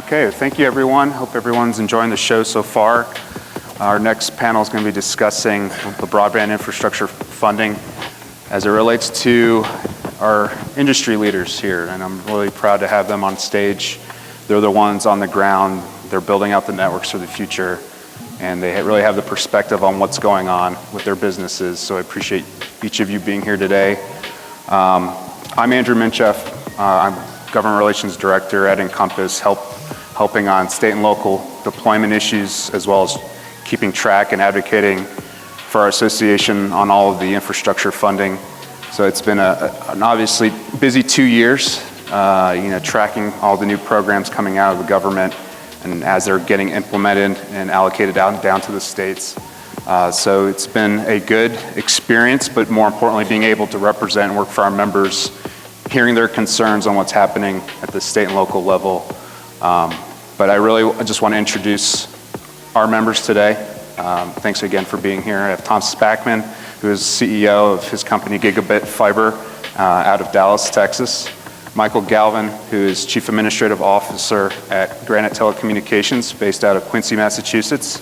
Okay, thank you everyone. Hope everyone's enjoying the show so far. Our next panel is going to be discussing the broadband infrastructure funding as it relates to our industry leaders here, and I'm really proud to have them on stage. They're the ones on the ground. They're building out the networks for the future, and they really have the perspective on what's going on with their businesses, so I appreciate each of you being here today. I'm Andrew Mincheff. I'm Government Relations Director at INCOMPAS, helping on state and local deployment issues, as well as keeping track and advocating for our association on all of the infrastructure funding. So it's been an obviously busy 2 years, tracking all the new programs coming out of the government and as they're getting implemented and allocated down to the states. So it's been a good experience, but more importantly, being able to represent and work for our members, hearing their concerns on what's happening at the state and local level. But I just want to introduce our members today. Thanks again for being here. I have Tom Spackman, who is CEO of his company Gigabit Fiber out of Dallas, Texas. Michael Galvin, who is Chief Administrative Officer at Granite Telecommunications, based out of Quincy, Massachusetts.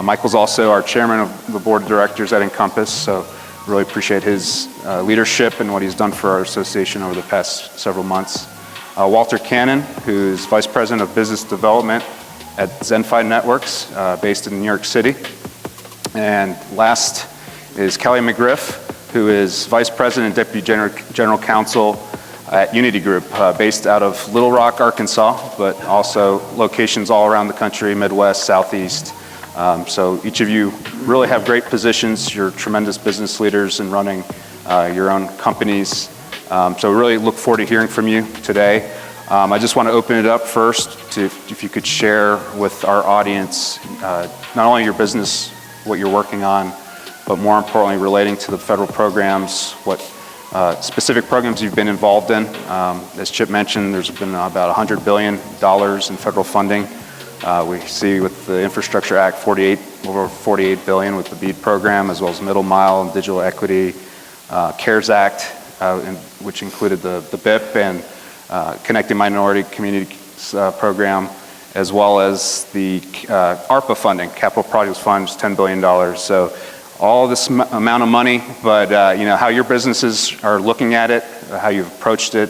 Michael's also our Chairman of the Board of Directors at INCOMPAS, so really appreciate his leadership and what he's done for our association over the past several months. Walter Cannon, who is Vice President of Business Development at Zenfi Networks, based in New York City. And last is Kelly McGriff, who is Vice President and Deputy General Counsel at Unity Group, based out of Little Rock, Arkansas, but also locations all around the country, Midwest, Southeast. So each of you really have great positions. You're tremendous business leaders in running your own companies. So we really look forward to hearing from you today. I just want to open it up first to if you could share with our audience not only your business, what you're working on, but more importantly relating to the federal programs, what specific programs you've been involved in. As Chip mentioned, there's been about $100 billion in federal funding. We see with the Infrastructure Act over $48 billion with the BEAD program, as well as Middle Mile and Digital Equity, CARES Act, which included the BIP and Connecting Minority Communities program, as well as the ARPA funding, Capital Projects Funds, $10 billion. So all this amount of money, but how your businesses are looking at it, how you've approached it,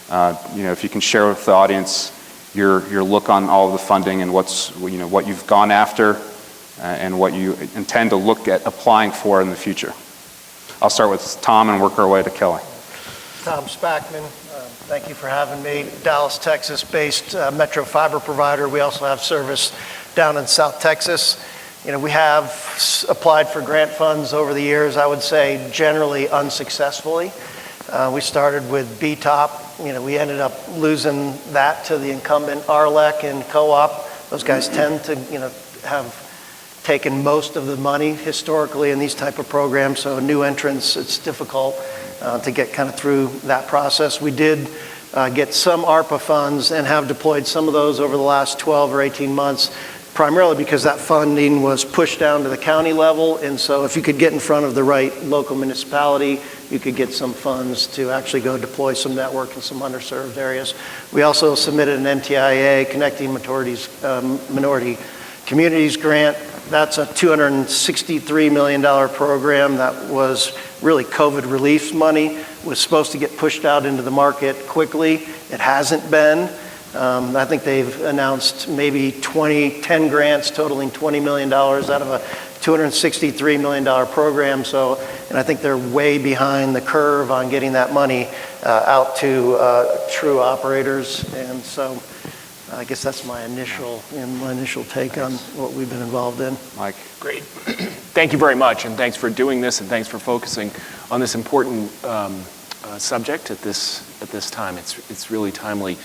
if you can share with the audience your look on all of the funding and what you've gone after and what you intend to look at applying for in the future. I'll start with Tom and work our way to Kelly. Tom Spackman, thank you for having me. Dallas, Texas-based metro fiber provider. We also have service down in South Texas. We have applied for grant funds over the years, I would say generally unsuccessfully. We started with BTOP. We ended up losing that to the incumbent RLEC and Co-op. Those guys tend to, have taken most of the money historically in these type of programs. So new entrants, it's difficult to get kind of through that process. We did get some ARPA funds and have deployed some of those over the last 12 or 18 months, primarily because that funding was pushed down to the county level. And so if you could get in front of the right local municipality, you could get some funds to actually go deploy some network in some underserved areas. We also submitted an NTIA, Connecting Minority Communities grant. That's a $263 million program that was really COVID relief money. Was supposed to get pushed out into the market quickly. It hasn't been. I think they've announced maybe 10 grants totaling $20 million out of a $263 million program. And I think they're way behind the curve on getting that money out to true operators. And so I guess that's my initial take on what we've been involved in. Mike. Great. Thank you very much, and thanks for doing this, and thanks for focusing on this important subject at this time. It's really timely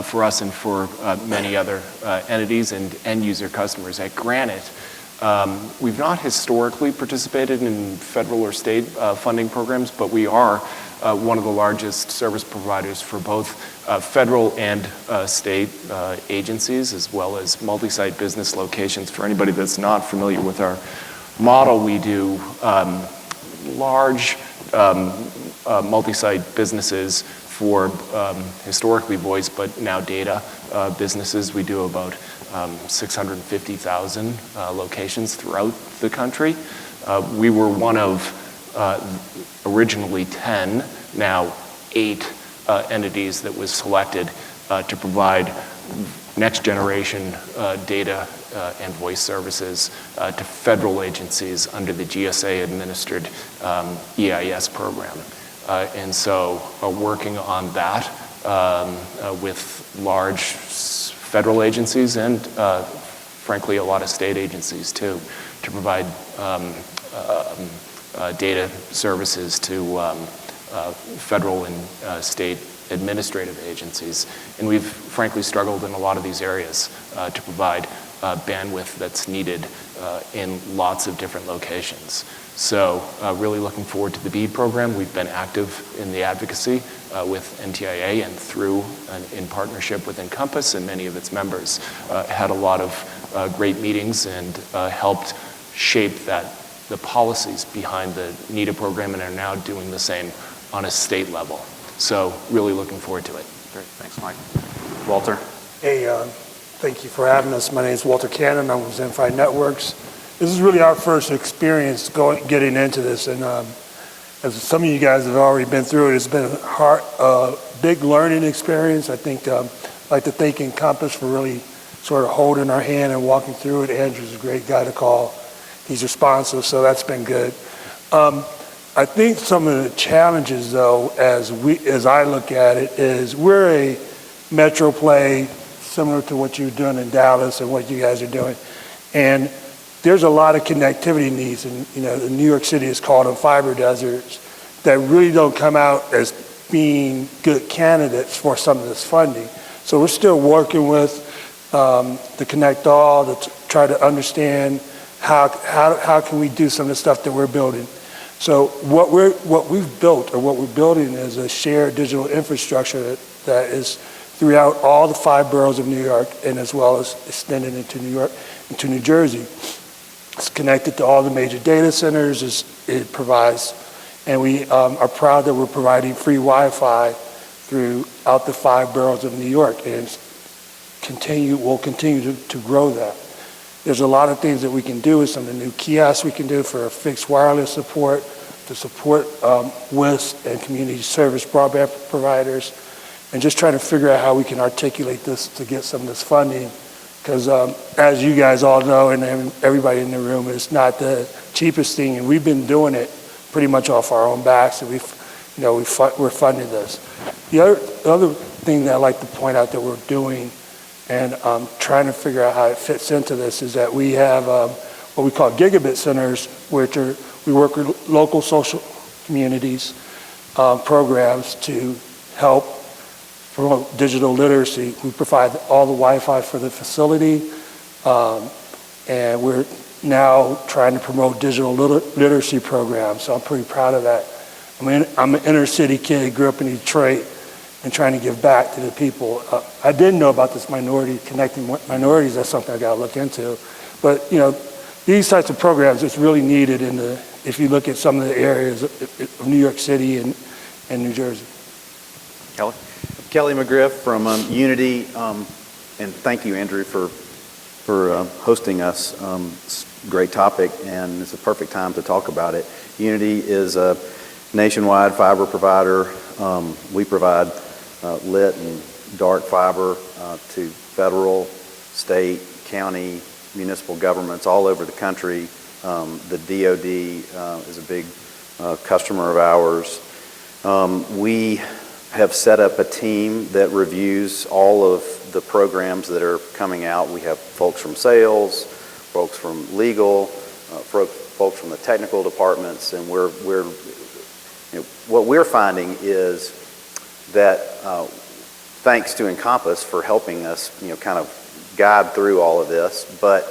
for us and for many other entities and end user customers. At Granite, we've not historically participated in federal or state funding programs, but we are one of the largest service providers for both federal and state agencies, as well as multi-site business locations. For anybody that's not familiar with our model, we do large multi-site businesses for historically voice, but now data businesses. We do about 650,000 locations throughout the country. We were one of originally 10, now 8 entities that was selected to provide next generation data and voice services to federal agencies under the GSA administered EIS program. And so working on that with large federal agencies and frankly a lot of state agencies too, to provide data services to federal and state administrative agencies. And we've frankly struggled in a lot of these areas to provide bandwidth that's needed in lots of different locations. So really looking forward to the BEAD program. We've been active in the advocacy with NTIA and through and in partnership with INCOMPAS and many of its members. Had a lot of great meetings and helped shape the policies behind the NEDA program and are now doing the same on a state level. So really looking forward to it. Great, thanks Mike. Walter? Hey, thank you for having us. My name is Walter Cannon. I'm with Zenfi Networks. This is really our first experience getting into this, and as some of you guys have already been through it, it's been a big learning experience. I think I'd like to thank INCOMPAS for really sort of holding our hand and walking through it. Andrew's a great guy to call. He's responsive, so that's been good. I think some of the challenges, though, as I look at it, is we're a metro play similar to what you're doing in Dallas and what you guys are doing, and there's a lot of connectivity needs, and in New York City is called them fiber deserts that really don't come out as being good candidates for some of this funding. So we're still working with the Connect All to try to understand how can we do some of the stuff that we're building. So what we've built or what we're building is a shared digital infrastructure that is throughout all the 5 boroughs of New York and as well as extended into New York, into New Jersey. It's connected to all the major data centers. It provides, and we are proud that we're providing free Wi-Fi throughout the 5 boroughs of New York, and we'll continue to grow that. There's a lot of things that we can do with some of the new kiosks we can do for fixed wireless support, to support WISP and community service broadband providers, and just trying to figure out how we can articulate this to get some of this funding. Because as you guys all know, and everybody in the room, it's not the cheapest thing, and we've been doing it pretty much off our own backs, and we're funding this. The other thing that I'd like to point out that we're doing, and trying to figure out how it fits into this, is that we have what we call gigabit centers, which we work with local social communities programs to help promote digital literacy. We provide all the Wi-Fi for the facility, and we're now trying to promote digital literacy programs, so I'm pretty proud of that. I'm an inner city kid, grew up in Detroit, and trying to give back to the people. I didn't know about this connecting minorities. That's something I got to look into. But these types of programs, it's really needed if you look at some of the areas of New York City and New Jersey. Kelly? Kelly McGriff from Unity, and thank you, Andrew, for hosting us. It's a great topic, and it's a perfect time to talk about it. Unity is a nationwide fiber provider. We provide lit and dark fiber to federal, state, county, municipal governments all over the country. The DoD is a big customer of ours. We have set up a team that reviews all of the programs that are coming out. We have folks from sales, folks from legal, folks from the technical departments, and what we're finding is that thanks to INCOMPAS for helping us, kind of guide through all of this, but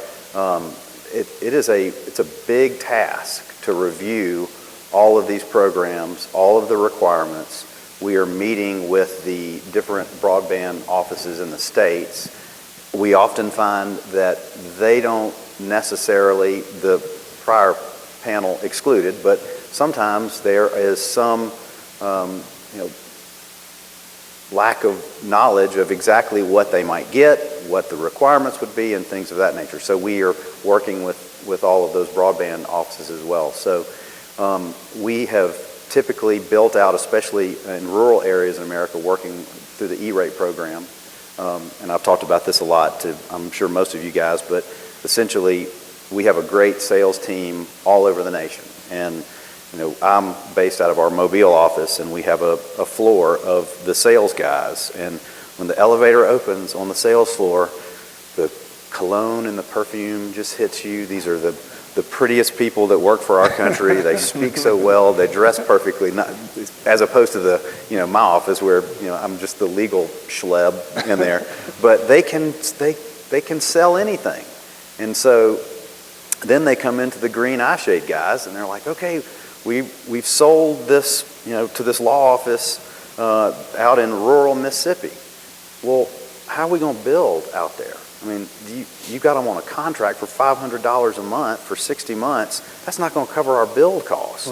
it's a big task to review all of these programs, all of the requirements. We are meeting with the different broadband offices in the states. We often find that they don't necessarily, the prior panel excluded, but sometimes there is some lack of knowledge of exactly what they might get, what the requirements would be, and things of that nature. So we are working with all of those broadband offices as well. So we have typically built out, especially in rural areas in America, working through the E-rate program. And I've talked about this a lot to, I'm sure, most of you guys, but essentially we have a great sales team all over the nation. And I'm based out of our Mobile office, and we have a floor of the sales guys. And when the elevator opens on the sales floor, the cologne and the perfume just hits you. These are the prettiest people that work for our country. They speak so well. They dress perfectly, not, as opposed to my office where I'm just the legal schleb in there. But they can sell anything. And so then they come into the green eyeshade guys, and they're like, okay, we've sold this to this law office out in rural Mississippi. Well, how are we going to build out there? I mean, you got them on a contract for $500 a month for 60 months. That's not going to cover our build costs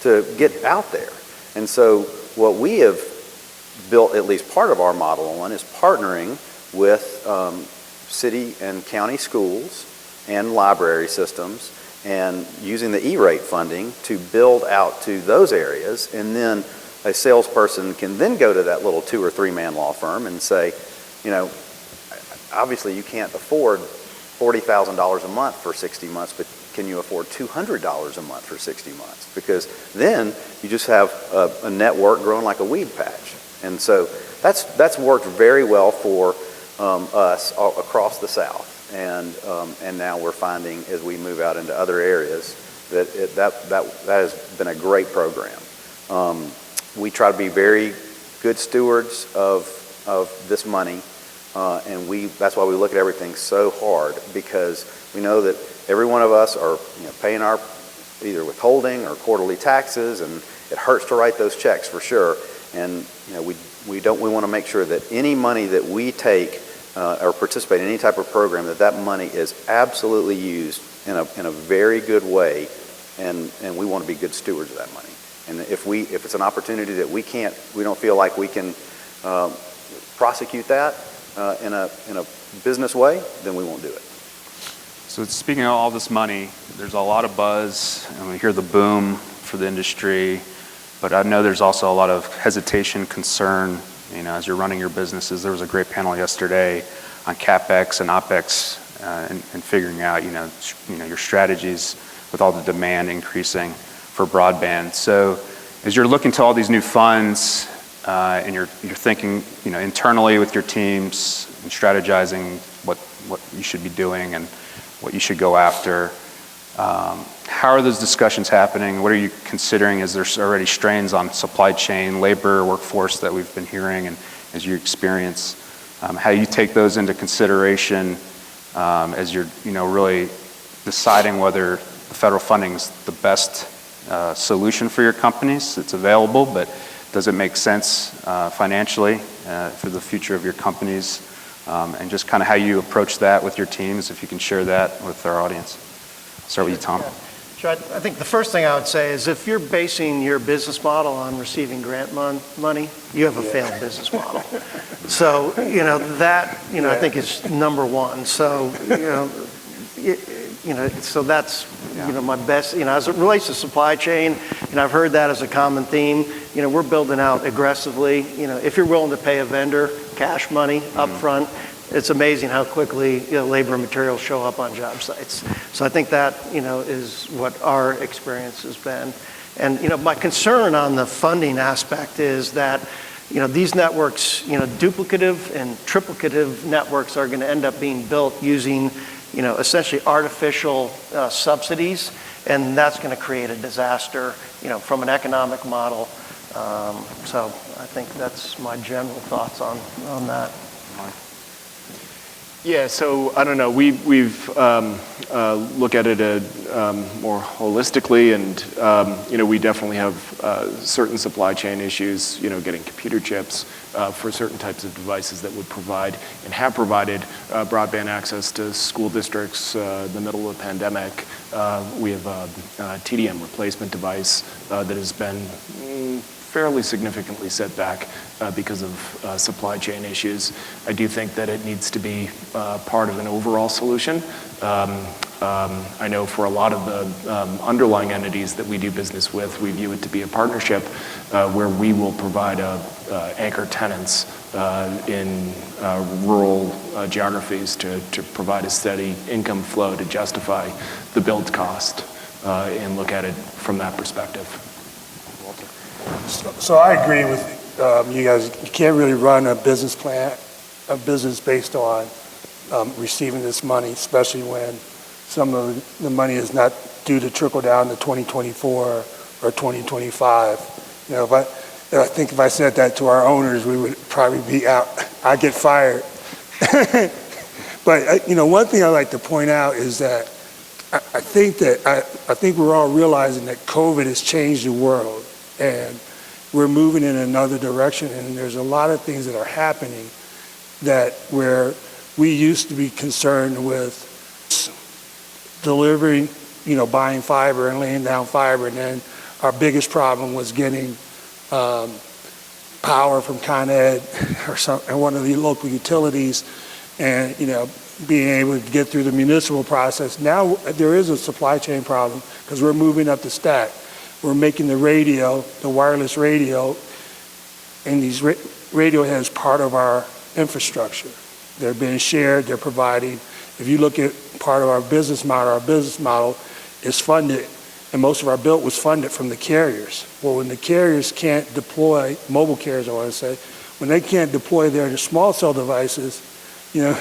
to get out there. And so what we have built at least part of our model on is partnering with city and county schools and library systems and using the E-rate funding to build out to those areas. And then a salesperson can then go to that little 2 or 3 man law firm and say, obviously you can't afford $40,000 a month for 60 months, but can you afford $200 a month for 60 months? Because then you just have a network growing like a weed patch. And so that's worked very well for us all across the South. And now we're finding as we move out into other areas that has been a great program. We try to be very good stewards of this money. And that's why we look at everything so hard, because we know that every one of us are paying our either withholding or quarterly taxes, and it hurts to write those checks for sure. And we want to make sure that any money that we take or participate in any type of program, that money is absolutely used in a very good way, and we want to be good stewards of that money. And if it's an opportunity that we don't feel like we can prosecute that in a business way, then we won't do it. So speaking of all this money, there's a lot of buzz, and we hear the boom for the industry, but I know there's also a lot of hesitation, concern, as you're running your businesses. There was a great panel yesterday on CapEx and OpEx and figuring out, your strategies with all the demand increasing for broadband. So as you're looking to all these new funds, and you're thinking, internally with your teams and strategizing what you should be doing and what you should go after. How are those discussions happening? What are you considering? Is there already strains on supply chain, labor, workforce that we've been hearing, and as you experience, how you take those into consideration as you're, really deciding whether the federal funding is the best solution for your companies? It's available, but does it make sense financially for the future of your companies? And just kind of how you approach that with your teams, if you can share that with our audience. I'll start with you, Tom. Yeah. Sure. I think the first thing I would say is if you're basing your business model on receiving grant money, you have a failed business model. So, I think is number one. So, so that's, my best, as it relates to supply chain, and I've heard that as a common theme, we're building out aggressively. If you're willing to pay a vendor cash money up front, it's amazing how quickly labor and materials show up on job sites. So I think that, is what our experience has been. And, my concern on the funding aspect is that, these networks, duplicative and triplicative networks are going to end up being built using essentially artificial subsidies, and that's going to create a disaster, from an economic model. So I think that's my general thoughts on that. Yeah, so I don't know. We've look at it more holistically, and we definitely have certain supply chain issues. Getting computer chips for certain types of devices that would provide and have provided broadband access to school districts. In the middle of the pandemic, we have a TDM replacement device that has been fairly significantly set back because of supply chain issues. I do think that it needs to be part of an overall solution. I know for a lot of the underlying entities that we do business with, we view it to be a partnership where we will provide anchor tenants in rural geographies to provide a steady income flow to justify the build cost and look at it from that perspective. So I agree with you guys. You can't really run a business based on receiving this money, especially when some of the money is not due to trickle down to 2024 or 2025. You know, I think if I said that to our owners, we would probably be out. I'd get fired. But you know, one thing I like to point out is that I think we're all realizing that COVID has changed the world, and we're moving in another direction. And there's a lot of things that are happening that where we used to be concerned with delivering, you know, buying fiber and laying down fiber, and then our biggest problem was getting power from Con Ed or one of the local utilities, and you know, being able to get through the municipal process. Now there is a supply chain problem because we're moving up the stack. We're making the radio, the wireless radio, and these radio heads part of our infrastructure. They're being shared, they're providing. If you look at part of our business model is funded, and most of our build was funded from the carriers. Well, when the carriers can't deploy, mobile carriers I want to say, when they can't deploy their small cell devices, you know,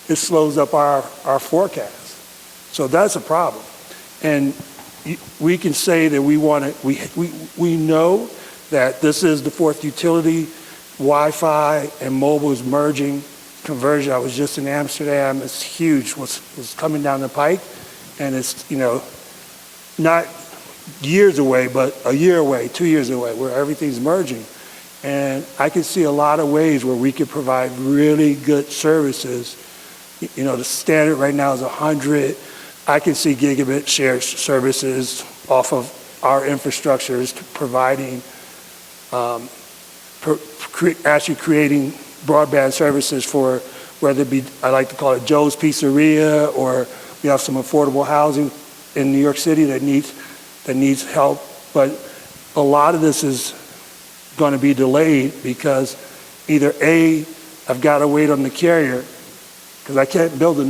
it slows up our forecast. So that's a problem. And we can say that we know that this is the fourth utility. Wi-Fi and mobile is merging. Conversion, I was just in Amsterdam, it's huge what's coming down the pike, and it's, you know, not years away, but a year away, 2 years away, where everything's merging. And I can see a lot of ways where we could provide really good services. You know, the standard right now is 100. I can see gigabit shared services off of our infrastructures providing, actually creating broadband services for whether it be, I like to call it Joe's Pizzeria, or we have some affordable housing in New York City that needs help. But a lot of this is going to be delayed because either A, I've got to wait on the carrier, because I can't build a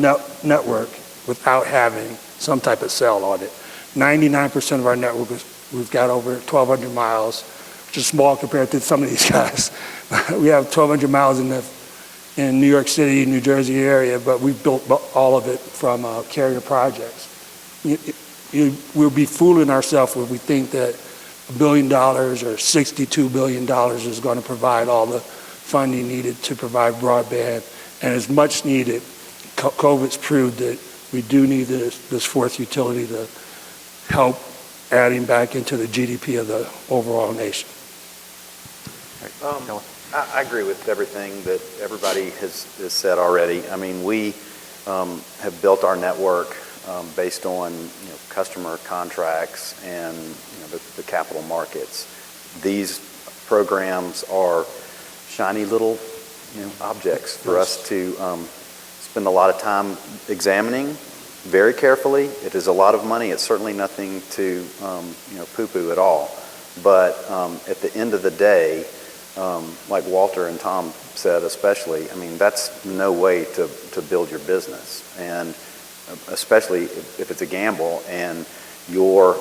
network without having some type of cell on it. 99% of our network we've got over 1,200 miles, which is small compared to some of these guys. We have 1,200 miles in New York City, New Jersey area, but we've built all of it from carrier projects. We'll be fooling ourselves if we think that $1 billion or $62 billion is going to provide all the funding needed to provide broadband, and as much needed. COVID's proved that we do need this fourth utility to help adding back into the GDP of the overall nation. I agree with everything that everybody has said already. I mean, we have built our network based on, you know, customer contracts and, you know, the capital markets. These programs are shiny little, you know, objects for us to spend a lot of time examining very carefully. It is a lot of money. It's certainly nothing to you know, poo-poo at all. But at the end of the day, like Walter and Tom said especially, I mean, that's no way to build your business. And especially if it's a gamble and you're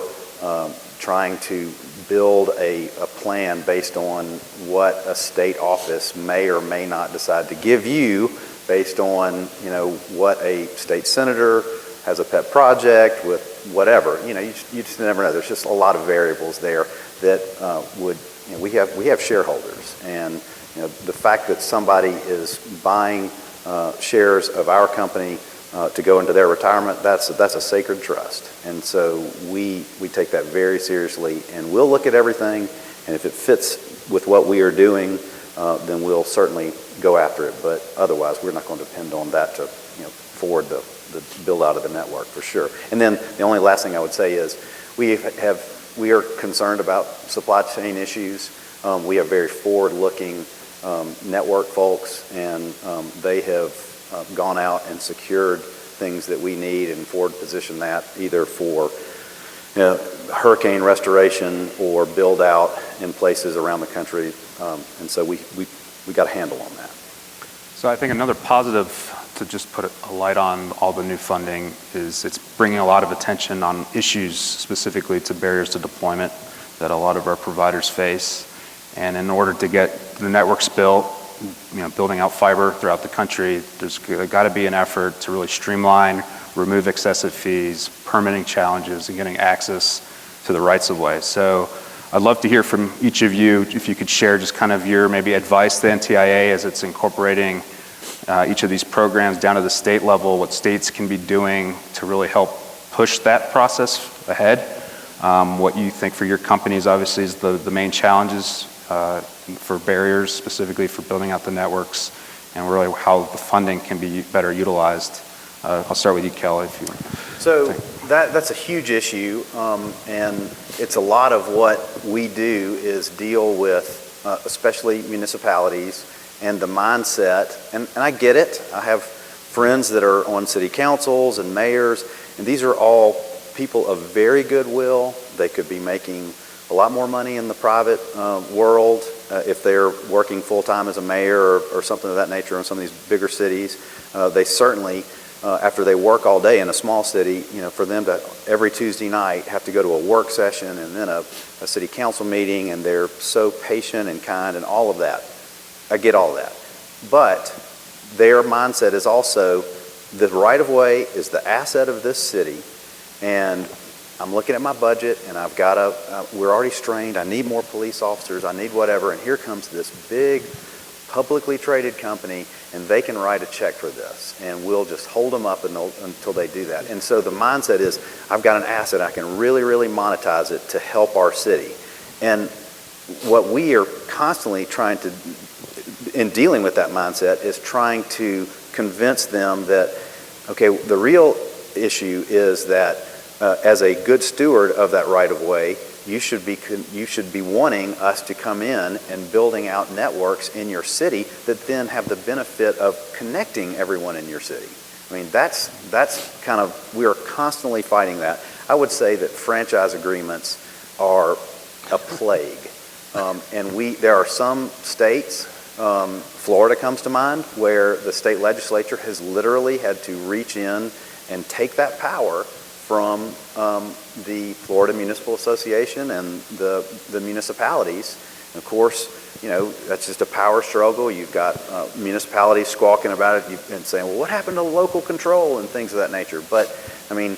trying to build a plan based on what a state office may or may not decide to give you based on, you know, what a state senator has a pet project with whatever. You know, you just never know. There's just a lot of variables there that would, you know, we have shareholders, and you know, the fact that somebody is buying shares of our company to go into their retirement, that's a sacred trust. And so we take that very seriously, and we'll look at everything, and if it fits with what we are doing, then we'll certainly go after it. But otherwise, we're not going to depend on that to, you know, forward the build out of the network for sure. And then the only last thing I would say is we are concerned about supply chain issues. We have very forward-looking network folks, and they have gone out and secured things that we need and forward position that either for hurricane restoration or build out in places around the country. And so we got a handle on that. So I think another positive to just put a light on all the new funding is it's bringing a lot of attention on issues specifically to barriers to deployment that a lot of our providers face. And in order to get the networks built, building out fiber throughout the country, there's got to be an effort to really streamline, remove excessive fees, permitting challenges, and getting access to the rights of way. So I'd love to hear from each of you if you could share just kind of your maybe advice to NTIA as it's incorporating each of these programs down to the state level, what states can be doing to really help push that process ahead. What you think for your companies obviously is the main challenges for barriers, specifically for building out the networks, and really how the funding can be better utilized. I'll start with you, Kelly, if you want. So that's a huge issue, and it's a lot of what we do is deal with, especially municipalities, and the mindset, and I get it. I have friends that are on city councils and mayors, and these are all people of very goodwill. They could be making a lot more money in the private world if they're working full-time as a mayor or something of that nature in some of these bigger cities. They certainly, after they work all day in a small city, for them to every Tuesday night have to go to a work session and then a city council meeting, and they're so patient and kind and all of that. I get all that. But their mindset is also the right-of-way is the asset of this city, and I'm looking at my budget, and I've got we're already strained. I need more police officers. I need whatever. And here comes this big, publicly traded company, and they can write a check for this, and we'll just hold them up until they do that. And so the mindset is, I've got an asset. I can really, really monetize it to help our city. And what we are constantly trying to, in dealing with that mindset, is trying to convince them that, okay, the real issue is that as a good steward of that right-of-way, you should be wanting us to come in and building out networks in your city that then have the benefit of connecting everyone in your city. I mean, that's kind of, we are constantly fighting that. I would say that franchise agreements are a plague. And there are some states, Florida comes to mind, where the state legislature has literally had to reach in and take that power from the Florida Municipal Association and the municipalities. And of course, that's just a power struggle. You've got municipalities squawking about it and saying, well, what happened to local control and things of that nature? But I mean,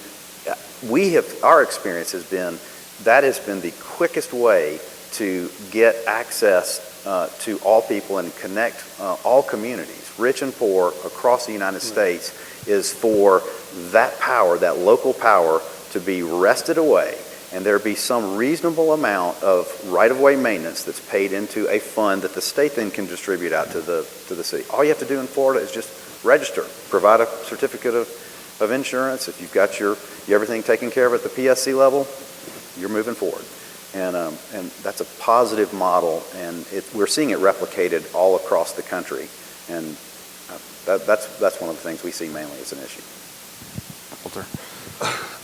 our experience has been, that has been the quickest way to get access to all people and connect all communities, rich and poor, across the United States, is for that power, that local power, to be wrested away, and there be some reasonable amount of right-of-way maintenance that's paid into a fund that the state then can distribute out to the city. All you have to do in Florida is just register, provide a certificate of insurance. If you've got everything taken care of at the PSC level, you're moving forward. And that's a positive model, and we're seeing it replicated all across the country, and that's one of the things we see mainly as an issue. Walter.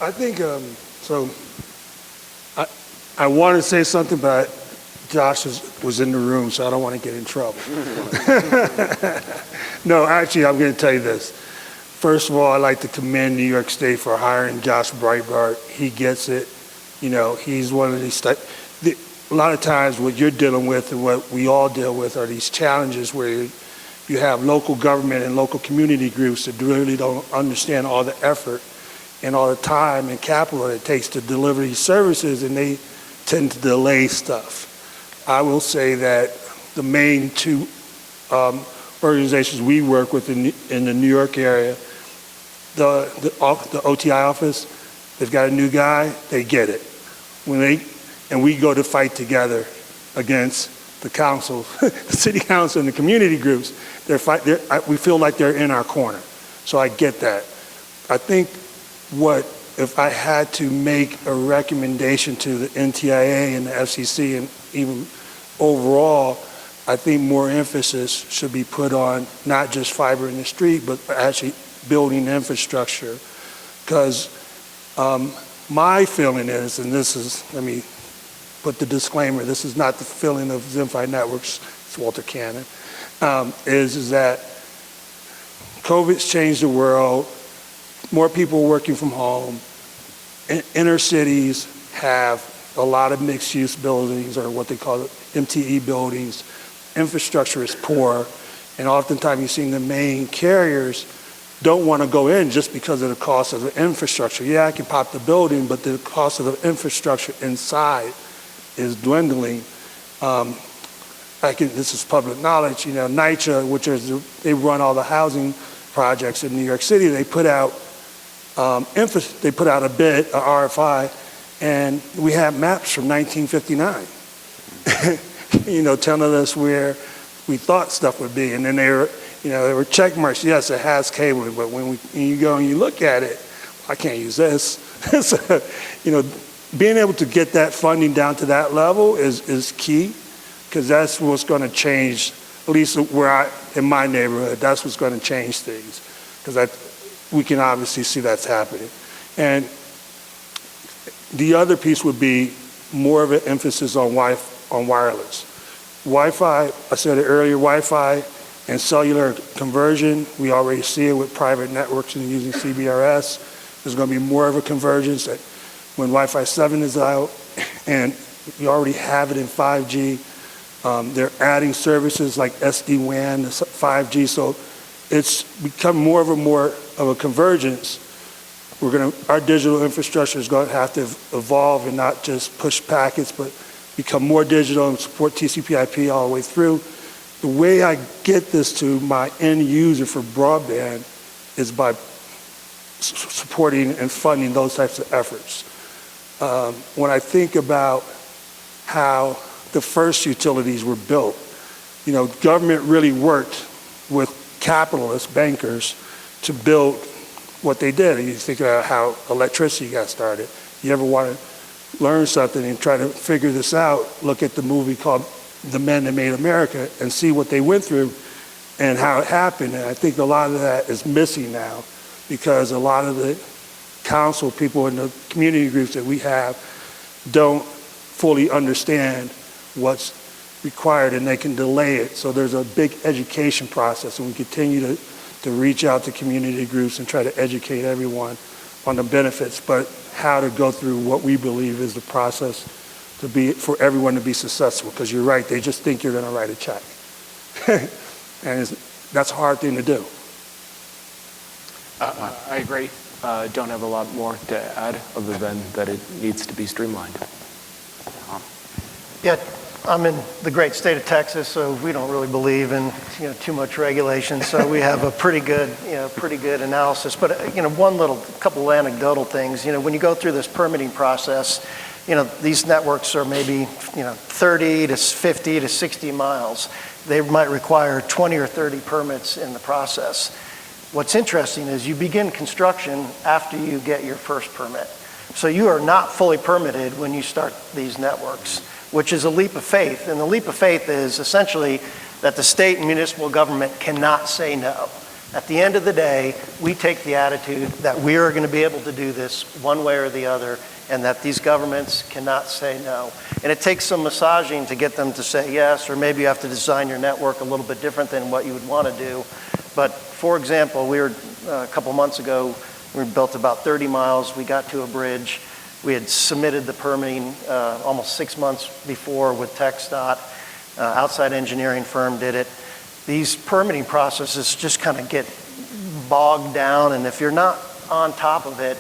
I think, so I want to say something, but Josh was in the room, so I don't want to get in trouble. No, actually, I'm going to tell you this. First of all, I'd like to commend New York State for hiring Josh Breitbart. He gets it. He's one of these, a lot of times what you're dealing with and what we all deal with are these challenges where you have local government and local community groups that really don't understand all the effort and all the time and capital it takes to deliver these services, and they tend to delay stuff. I will say that the main two organizations we work with in the New York area, the OTI office, they've got a new guy, they get it. And we go to fight together against the council, the city council and the community groups. We feel like they're in our corner. So I get that. I think if I had to make a recommendation to the NTIA and the FCC and even overall, I think more emphasis should be put on not just fiber in the street, but actually building infrastructure. Because my feeling is, and this is, let me put the disclaimer, this is not the feeling of Zenfi Networks, it's Walter Cannon, is that COVID's changed the world, more people are working from home, inner cities have a lot of mixed-use buildings, or what they call MTE buildings. Infrastructure is poor, and oftentimes you've seen the main carriers don't want to go in just because of the cost of the infrastructure. Yeah, I can pop the building, but the cost of the infrastructure inside is dwindling. This is public knowledge, NYCHA, which is, they run all the housing projects in New York City, they put out a bid, a RFI, and we have maps from 1959, telling us where we thought stuff would be. And then there were check marks. Yes, it has cabling, but when you go and you look at it, I can't use this. So, being able to get that funding down to that level is key, because that's what's going to change, at least in my neighborhood, that's what's going to change things, because we can obviously see that's happening. And the other piece would be more of an emphasis on wireless. Wi-Fi, I said it earlier, Wi-Fi and cellular conversion, we already see it with private networks and using CBRS. There's going to be more of a convergence that when Wi-Fi 7 is out, and you already have it in 5G. They're adding services like SD-WAN to 5G, so it's become more of a convergence. Our digital infrastructure is going to have to evolve and not just push packets, but become more digital and support TCP/IP all the way through. The way I get this to my end user for broadband is by supporting and funding those types of efforts. When I think about how the first utilities were built, government really worked with capitalists, bankers, to build what they did. And you think about how electricity got started. You ever want to learn something and try to figure this out, look at the movie called The Men That Made America and see what they went through and how it happened. And I think a lot of that is missing now, because a lot of the council people in the community groups that we have don't fully understand what's required, and they can delay it. So there's a big education process, and we continue to reach out to community groups and try to educate everyone on the benefits, but how to go through what we believe is the process for everyone to be successful. Because you're right, they just think you're going to write a check. And that's a hard thing to do. I agree. Don't have a lot more to add other than that it needs to be streamlined. Yeah, I'm in the great state of Texas, so we don't really believe in too much regulation. So we have a pretty good analysis. But couple of anecdotal things. When you go through this permitting process, these networks are maybe 30 to 50 to 60 miles. They might require 20 or 30 permits in the process. What's interesting is you begin construction after you get your first permit. So you are not fully permitted when you start these networks, which is a leap of faith. And the leap of faith is essentially that the state and municipal government cannot say no. At the end of the day, we take the attitude that we are going to be able to do this one way or the other, and that these governments cannot say no. And it takes some massaging to get them to say yes, or maybe you have to design your network a little bit different than what you would want to do. But for example, we were a couple months ago, we built about 30 miles, we got to a bridge. We had submitted the permitting almost 6 months before with TxDOT. Outside engineering firm did it. These permitting processes just kind of get bogged down, and if you're not on top of it,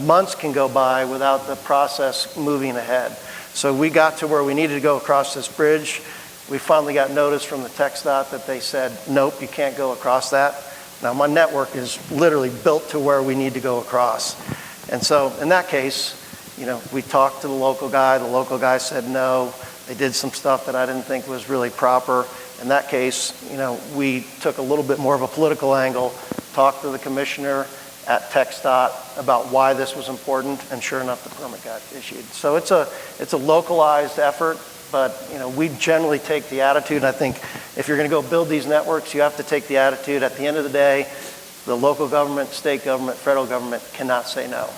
months can go by without the process moving ahead. So we got to where we needed to go across this bridge. We finally got notice from the TxDOT that they said, nope, you can't go across that. Now my network is literally built to where we need to go across. And so in that case, we talked to the local guy. The local guy said no. They did some stuff that I didn't think was really proper. In that case, we took a little bit more of a political angle, talked to the commissioner at TxDOT about why this was important, and sure enough, the permit got issued. So it's a localized effort. But we generally take the attitude, and I think if you're going to go build these networks, you have to take the attitude at the end of the day, the local government, state government, federal government cannot say no.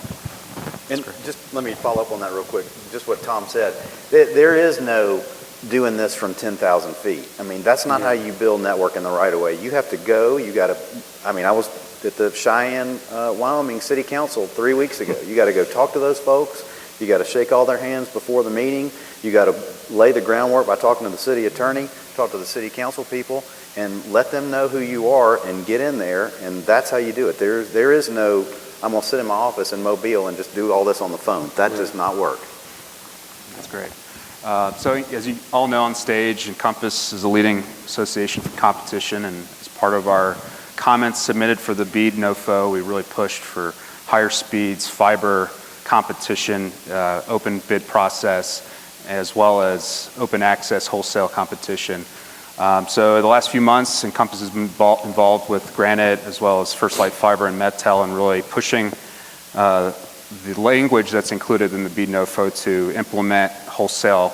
And just let me follow up on that real quick, just what Tom said. There is no doing this from 10,000 feet. I mean, that's not how you build network in the right of way. You have to go, I was at the Cheyenne, Wyoming City Council 3 weeks ago. You got to go talk to those folks. You got to shake all their hands before the meeting. You got to lay the groundwork by talking to the city attorney, talk to the city council people, and let them know who you are and get in there, and that's how you do it. There is no, I'm going to sit in my office in Mobile and just do all this on the phone. That does not work. That's great. So as you all know on stage, Encompass is a leading association for competition, and as part of our comments submitted for the BEAD NOFO, we really pushed for higher speeds, fiber competition, open bid process, as well as open access wholesale competition. So the last few months, Encompass has been involved with Granite as well as First Light Fiber and Medtel, and really pushing the language that's included in the BEAD NOFO to implement wholesale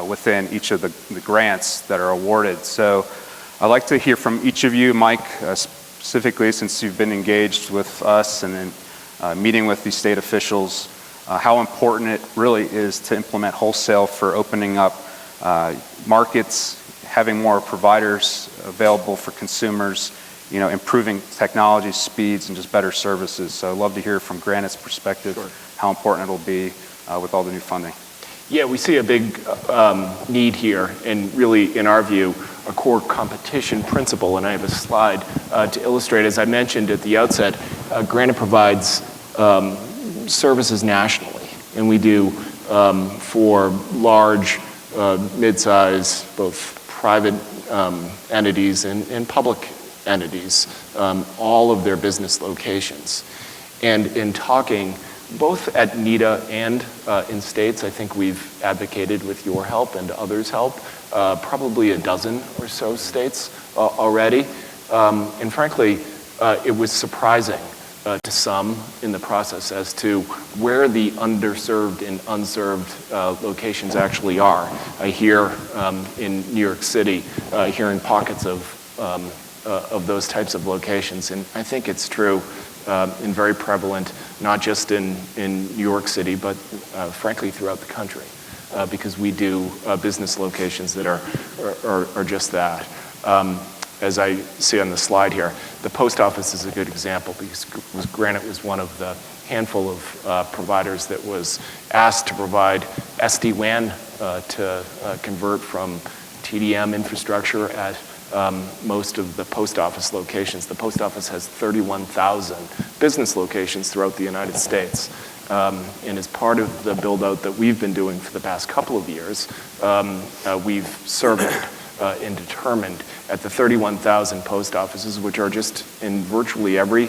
within each of the grants that are awarded. So I'd like to hear from each of you, Mike, specifically since you've been engaged with us and in meeting with these state officials, how important it really is to implement wholesale for opening up markets, having more providers available for consumers, improving technology speeds and just better services. So I'd love to hear from Granite's perspective how important it'll be with all the new funding. Yeah, we see a big need here, and really, in our view, a core competition principle. And I have a slide to illustrate. As I mentioned at the outset, Granite provides services nationally, and we do for large, mid-size, both private entities and public entities, all of their business locations. And in talking both at NEDA and in states, I think we've advocated with your help and others' help, probably a dozen or so states already. And frankly, it was surprising to some in the process as to where the underserved and unserved locations actually are. I hear in New York City, hearing pockets of those types of locations, and I think it's true and very prevalent, not just in New York City, but frankly throughout the country, because we do business locations that are just that. As I see on the slide here, the post office is a good example because Granite was one of the handful of providers that was asked to provide SD-WAN to convert from TDM infrastructure at most of the post office locations. The post office has 31,000 business locations throughout the United States. And as part of the build out that we've been doing for the past couple of years, we've surveyed and determined at the 31,000 post offices, which are just in virtually every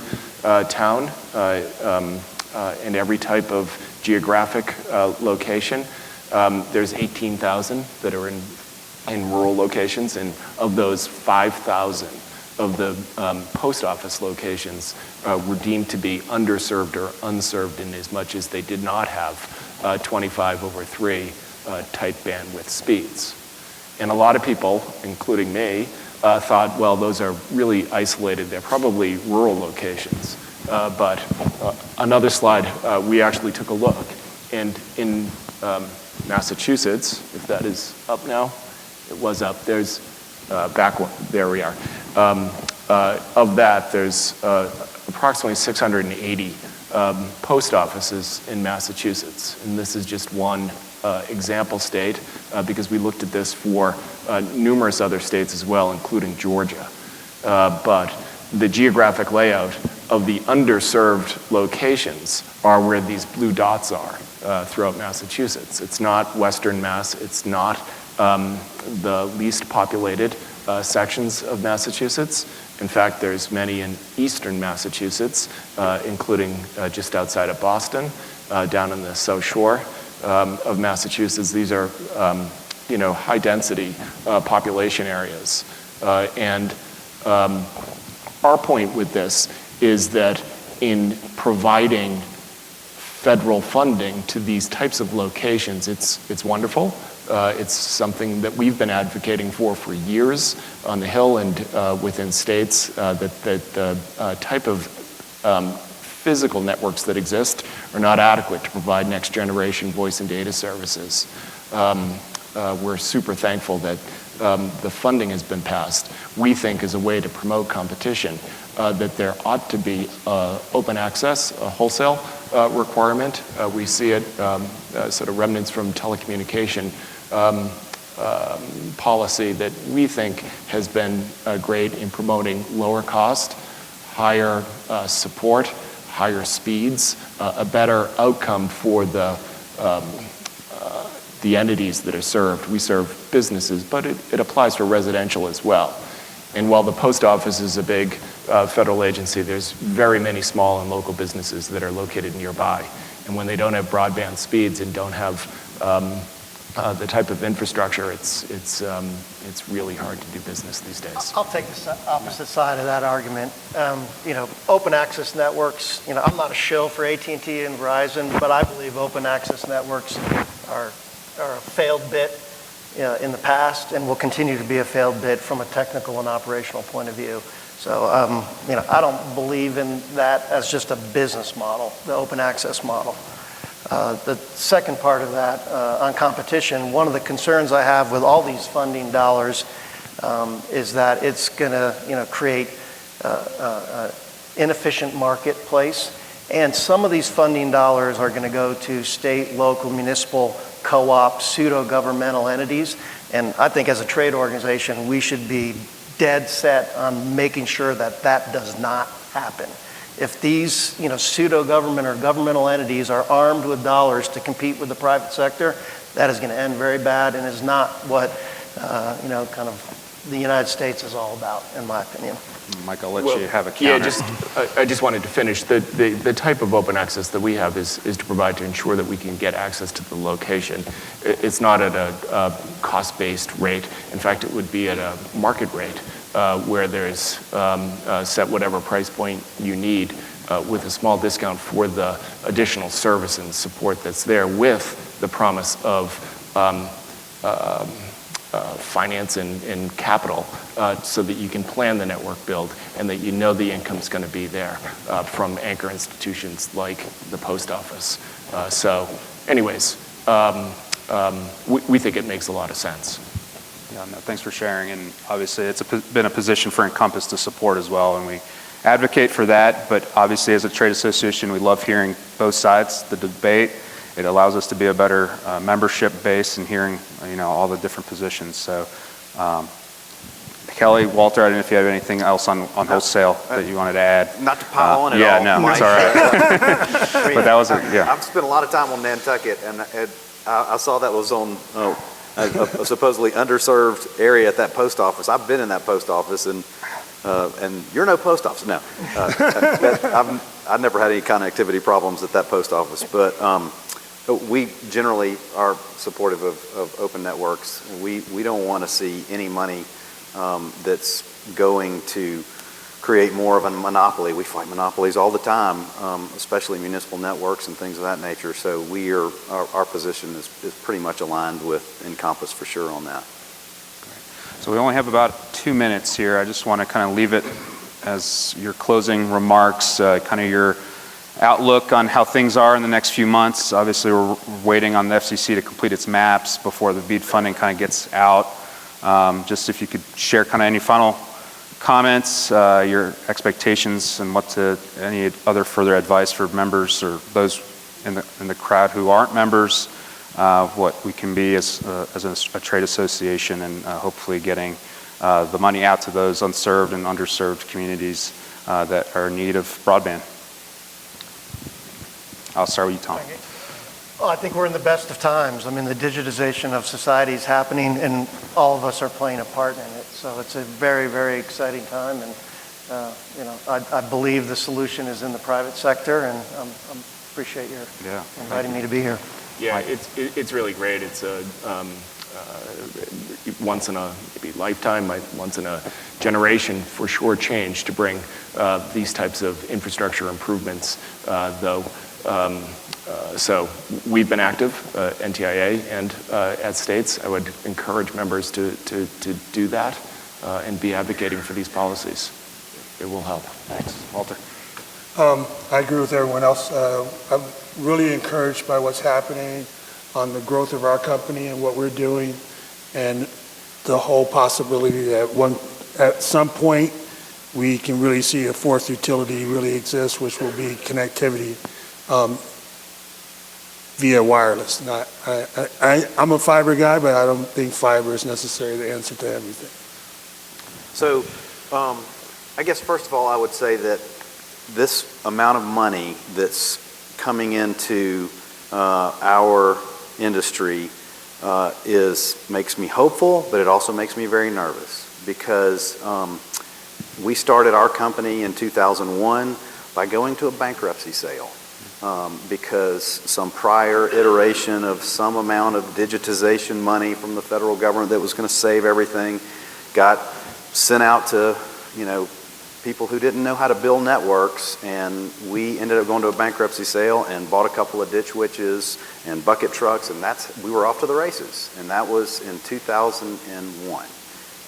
town and every type of geographic location. There's 18,000 that are in rural locations, and of those, 5,000 of the post office locations were deemed to be underserved or unserved in as much as they did not have 25/3 type bandwidth speeds. And a lot of people, including me, thought, well, those are really isolated. They're probably rural locations. But another slide, we actually took a look. And in Massachusetts, if that is up now, it was up. There's back one. There we are. Of that, there's approximately 680 post offices in Massachusetts. And this is just one example state because we looked at this for numerous other states as well, including Georgia. But the geographic layout of the underserved locations are where these blue dots are throughout Massachusetts. It's not Western Mass. It's not the least populated sections of Massachusetts. In fact, there's many in eastern Massachusetts, including just outside of Boston, down in the South Shore of Massachusetts. These are, high density population areas. And our point with this is that in providing federal funding to these types of locations, it's wonderful. It's something that we've been advocating for years on the Hill and within states, that the type of physical networks that exist are not adequate to provide next generation voice and data services. We're super thankful that the funding has been passed. We think as a way to promote competition, that there ought to be open access, a wholesale requirement. We see it sort of remnants from telecommunication policy that we think has been great in promoting lower cost, higher support, higher speeds, a better outcome for the entities that are served. We serve businesses, but it applies for residential as well. And while the post office is a big federal agency, there's very many small and local businesses that are located nearby. And when they don't have broadband speeds and don't have the type of infrastructure, it's really hard to do business these days. I'll take the opposite side of that argument. Open access networks, I'm not a shill for AT&T and Verizon, but I believe open access networks are a failed bit in the past and will continue to be a failed bit from a technical and operational point of view. So, I don't believe in that as just a business model, the open access model. The second part of that, on competition, one of the concerns I have with all these funding dollars is that it's going to, create an inefficient marketplace. And some of these funding dollars are going to go to state, local, municipal, co-op, pseudo-governmental entities. And I think as a trade organization, we should be dead set on making sure that that does not happen. If these, pseudo-government or governmental entities are armed with dollars to compete with the private sector, that is going to end very bad and is not what, kind of the United States is all about, in my opinion. Mike, I'll let you have a counter. Yeah, I just wanted to finish. The type of open access that we have is to provide to ensure that we can get access to the location. It's not at a cost-based rate. In fact, it would be at a market rate where there's set whatever price point you need with a small discount for the additional service and support that's there, with the promise of finance and capital so that you can plan the network build and that you know the income's going to be there from anchor institutions like the post office. So anyways, we think it makes a lot of sense. Yeah, no, thanks for sharing. And obviously it's been a position for INCOMPAS to support as well, and we advocate for that. But obviously as a trade association, we love hearing both sides, the debate. It allows us to be a better membership base and hearing, all the different positions. So, Kelly, Walter, I don't know if you have anything else on wholesale that you wanted to add. Not to pile on at all. Yeah, no, Mike. it's all right. But that was I've spent a lot of time on Nantucket, and I saw that was on a supposedly underserved area at that post office. I've been in that post office, and you're no post office. No, I've never had any connectivity problems at that post office, but we generally are supportive of open networks. We don't want to see any money that's going to create more of a monopoly. We fight monopolies all the time, especially municipal networks and things of that nature. So our position is pretty much aligned with INCOMPAS for sure on that. So we only have about 2 minutes here. I just want to kind of leave it as your closing remarks, kind of your outlook on how things are in the next few months. Obviously, we're waiting on the FCC to complete its maps before the BEAD funding kind of gets out. Just if you could share kind of any final comments, your expectations, and any other further advice for members or those in the crowd who aren't members, what we can be as a trade association, and hopefully getting the money out to those unserved and underserved communities that are in need of broadband. I'll start with you, Tom. Well, I think we're in the best of times. I mean, the digitization of society is happening, and all of us are playing a part in it. So it's a very, very exciting time, and I believe the solution is in the private sector, and I appreciate your inviting me to be here. Yeah, it's really great. It's a once in a maybe lifetime, once in a generation for sure change to bring these types of infrastructure improvements, though So we've been active, NTIA and at states. I would encourage members to do that and be advocating for these policies. It will help. Thanks. Walter? I agree with everyone else. I'm really encouraged by what's happening on the growth of our company and what we're doing, and the whole possibility that at some point we can really see a fourth utility really exist, which will be connectivity via wireless. I'm a fiber guy, but I don't think fiber is necessarily the answer to everything. So, I guess first of all, I would say that this amount of money that's coming into our industry makes me hopeful, but it also makes me very nervous, because we started our company in 2001 by going to a bankruptcy sale. Because some prior iteration of some amount of digitization money from the federal government that was going to save everything got sent out to, people who didn't know how to build networks, and we ended up going to a bankruptcy sale and bought a couple of ditch witches and bucket trucks, and we were off to the races, and that was in 2001.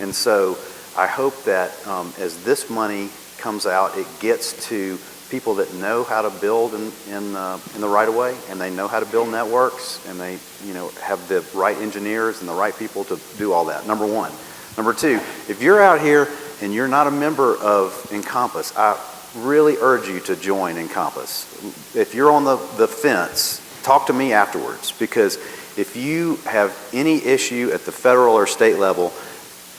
And so I hope that as this money comes out, it gets to people that know how to build in the right of way, and they know how to build networks, and they have the right engineers and the right people to do all that. Number one. Number two, if you're out here and you're not a member of INCOMPAS, I really urge you to join INCOMPAS. If you're on the fence, talk to me afterwards, because if you have any issue at the federal or state level,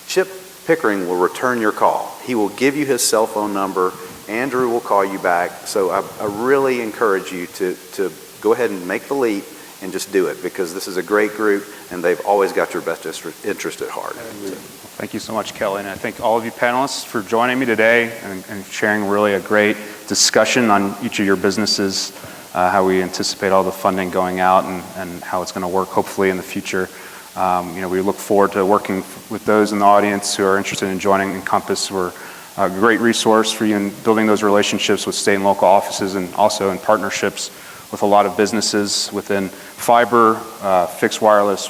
Chip Pickering will return your call. He will give you his cell phone number. Andrew will call you back. So I really encourage you to go ahead and make the leap and just do it, because this is a great group and they've always got your best interest at heart. Thank you so much, Kelly. And I thank all of you panelists for joining me today and sharing really a great discussion on each of your businesses, how we anticipate all the funding going out and how it's going to work hopefully in the future. We look forward to working with those in the audience who are interested in joining INCOMPAS. We're a great resource for you in building those relationships with state and local offices, and also in partnerships with a lot of businesses within fiber, fixed wireless,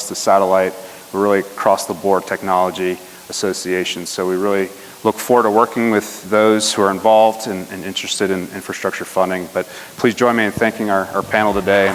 to satellite. We're really across the board technology associations. So we really look forward to working with those who are involved and interested in infrastructure funding. But please join me in thanking our panel today.